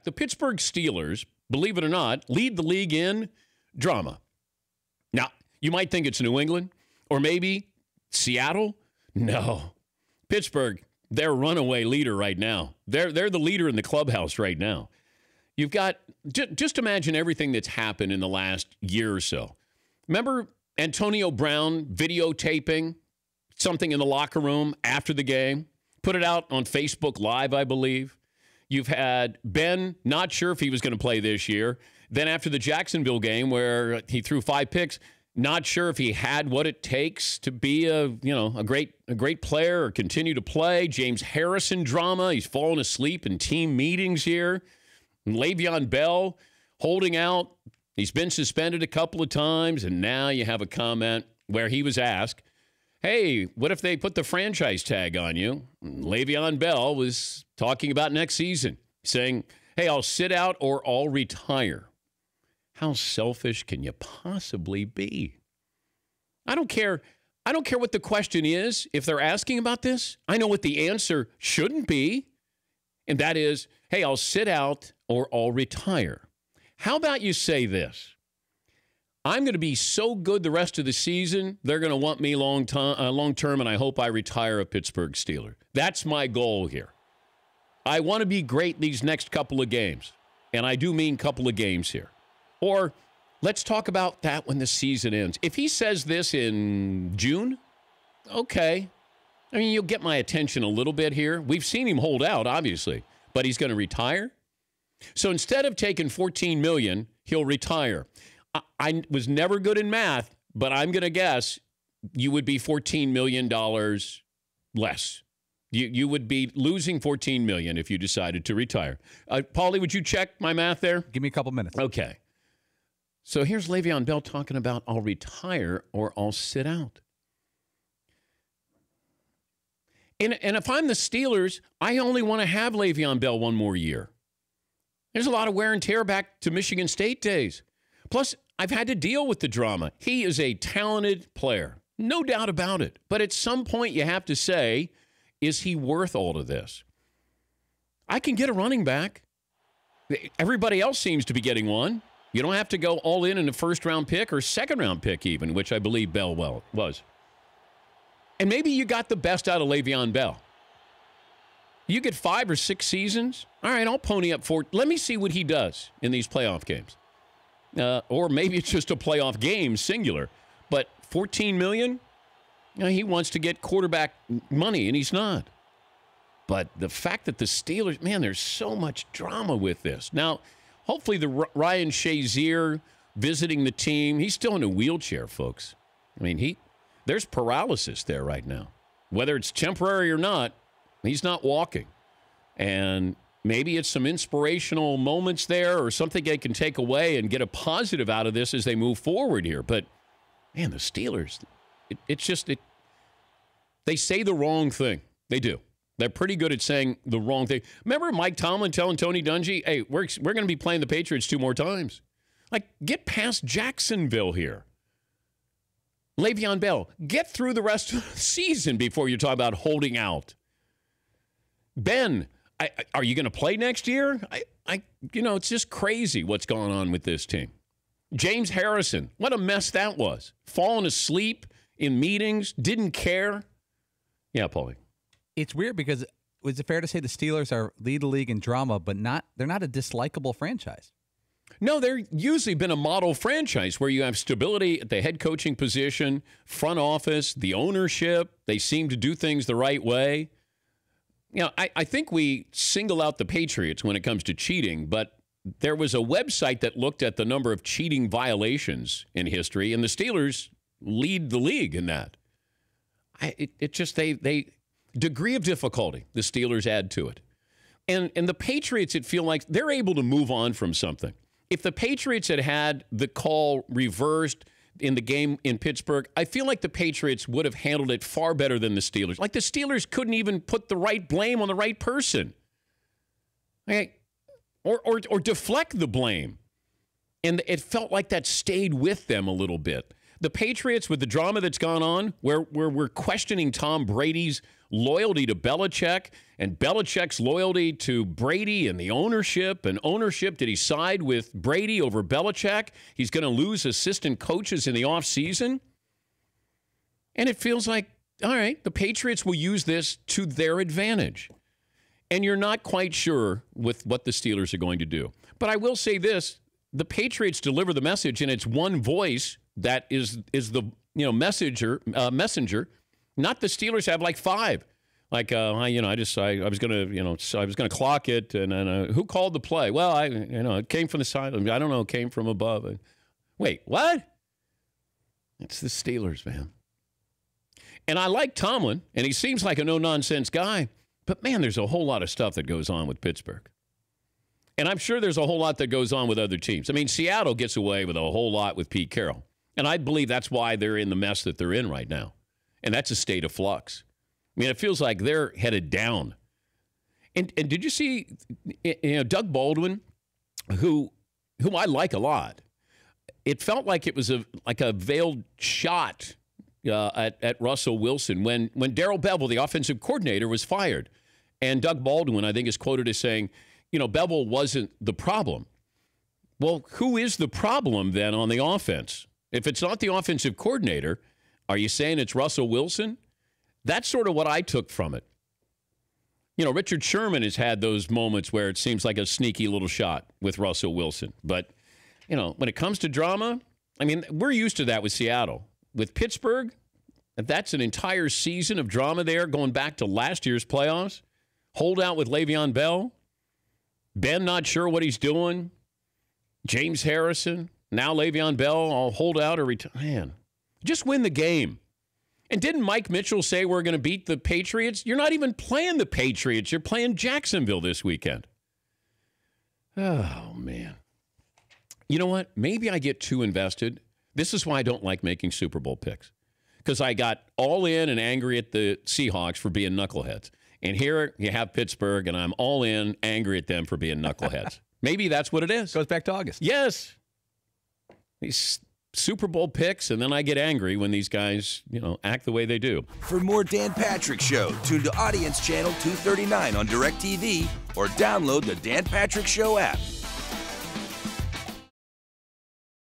fact, the Pittsburgh Steelers, believe it or not, lead the league in drama. Now, you might think it's New England or maybe Seattle. No. Pittsburgh, they're runaway leader right now. They're the leader in the clubhouse right now. You've got, just imagine everything that's happened in the last year or so. Remember Antonio Brown videotaping something in the locker room after the game? Put it out on Facebook Live, I believe. You've had Ben not sure if he was going to play this year. Then after the Jacksonville game where he threw 5 picks, not sure if he had what it takes to be a great player or continue to play. James Harrison drama. He's fallen asleep in team meetings here. And Le'Veon Bell holding out. He's been suspended a couple of times, and now you have a comment where he was asked, hey, what if they put the franchise tag on you? And Le'Veon Bell was talking about next season, saying, hey, I'll sit out or I'll retire. How selfish can you possibly be? I don't care what the question is. If they're asking about this, I know what the answer shouldn't be. And that is, hey, I'll sit out or I'll retire. How about you say this? I'm going to be so good the rest of the season, they're going to want me long term, and I hope I retire a Pittsburgh Steeler. That's my goal here. I want to be great these next couple of games, and I do mean couple of games here. Or let's talk about that when the season ends. If he says this in June, okay. I mean, you'll get my attention a little bit here. We've seen him hold out, obviously, but he's going to retire. So instead of taking $14 million, he'll retire. I was never good in math, but I'm going to guess you would be $14 million less. You would be losing $14 million if you decided to retire. Paulie, would you check my math there? Give me a couple minutes. Okay. So here's Le'Veon Bell talking about I'll retire or I'll sit out. And if I'm the Steelers, I only want to have Le'Veon Bell one more year. There's a lot of wear and tear back to Michigan State days. Plus, I've had to deal with the drama. He is a talented player, no doubt about it. But at some point, you have to say, is he worth all of this? I can get a running back. Everybody else seems to be getting one. You don't have to go all in a first-round pick or second-round pick even, which I believe Bell was. And maybe you got the best out of Le'Veon Bell. You get 5 or 6 seasons. All right, I'll pony up for it. Let me see what he does in these playoff games. Or maybe it's just a playoff game, singular. But $14 million, he wants to get quarterback money, and he's not. But the fact that the Steelers, man, there's so much drama with this. Now, hopefully the Ryan Shazier visiting the team, he's still in a wheelchair, folks. I mean, there's paralysis there right now. Whether it's temporary or not, he's not walking. And maybe it's some inspirational moments there or something they can take away and get a positive out of this as they move forward here. But, man, the Steelers, they say the wrong thing. They do. They're pretty good at saying the wrong thing. Remember Mike Tomlin telling Tony Dungy, hey, we're going to be playing the Patriots 2 more times. Like, get past Jacksonville here. Le'Veon Bell, get through the rest of the season before you talk about holding out. Ben, are you going to play next year? It's just crazy what's going on with this team. James Harrison, what a mess that was. Falling asleep in meetings, didn't care. Yeah, Paulie. It's weird because is it fair to say the Steelers lead the league in drama, but they're not a dislikable franchise? No, they're usually been a model franchise where you have stability at the head coaching position, front office, the ownership. They seem to do things the right way. I think we single out the Patriots when it comes to cheating, but there was a website that looked at the number of cheating violations in history, and the Steelers lead the league in that. They degree of difficulty the Steelers add to it. And the Patriots, it feels like they're able to move on from something. If the Patriots had the call reversed in the game in Pittsburgh, I feel like the Patriots would have handled it far better than the Steelers. Like the Steelers couldn't even put the right blame on the right person. Okay? Or deflect the blame. And it felt like that stayed with them a little bit. The Patriots, with the drama that's gone on, where we're questioning Tom Brady's loyalty to Belichick and Belichick's loyalty to Brady and the ownership. And ownership, did he side with Brady over Belichick? He's going to lose assistant coaches in the offseason. And it feels like, all right, the Patriots will use this to their advantage. And you're not quite sure with what the Steelers are going to do. But I will say this, the Patriots deliver the message, and it's one voice that is the messenger. Not the Steelers have like five. Like I was gonna clock it, and who called the play? Well, it came from the side. I don't know, it came from above. Wait, what? It's the Steelers, man. And I like Tomlin, and he seems like a no-nonsense guy. But, man, there's a whole lot of stuff that goes on with Pittsburgh. And I'm sure there's a whole lot that goes on with other teams. I mean, Seattle gets away with a whole lot with Pete Carroll. And I believe that's why they're in the mess that they're in right now. And that's a state of flux. I mean, it feels like they're headed down. And did you see Doug Baldwin, who I like a lot? It felt like it was a veiled shot at Russell Wilson when Darrell Bevell, the offensive coordinator, was fired. And Doug Baldwin, I think, is quoted as saying, Bevell wasn't the problem. Well, who is the problem then on the offense? If it's not the offensive coordinator, are you saying it's Russell Wilson? That's sort of what I took from it. Richard Sherman has had those moments where it seems like a sneaky little shot with Russell Wilson. But, when it comes to drama, I mean, we're used to that with Seattle. With Pittsburgh, that's an entire season of drama there going back to last year's playoffs. Holdout with Le'Veon Bell. Ben not sure what he's doing. James Harrison. Now Le'Veon Bell, I'll hold out or retire. Man, just win the game. And didn't Mike Mitchell say we're going to beat the Patriots? You're not even playing the Patriots. You're playing Jacksonville this weekend. Oh, man. You know what? Maybe I get too invested. This is why I don't like making Super Bowl picks. Because I got all in and angry at the Seahawks for being knuckleheads. And here you have Pittsburgh, and I'm all in, angry at them for being knuckleheads. Maybe that's what it is. Goes back to August. Yes. These Super Bowl picks, and then I get angry when these guys, act the way they do. For more Dan Patrick Show, tune to Audience Channel 239 on DirecTV or download the Dan Patrick Show app.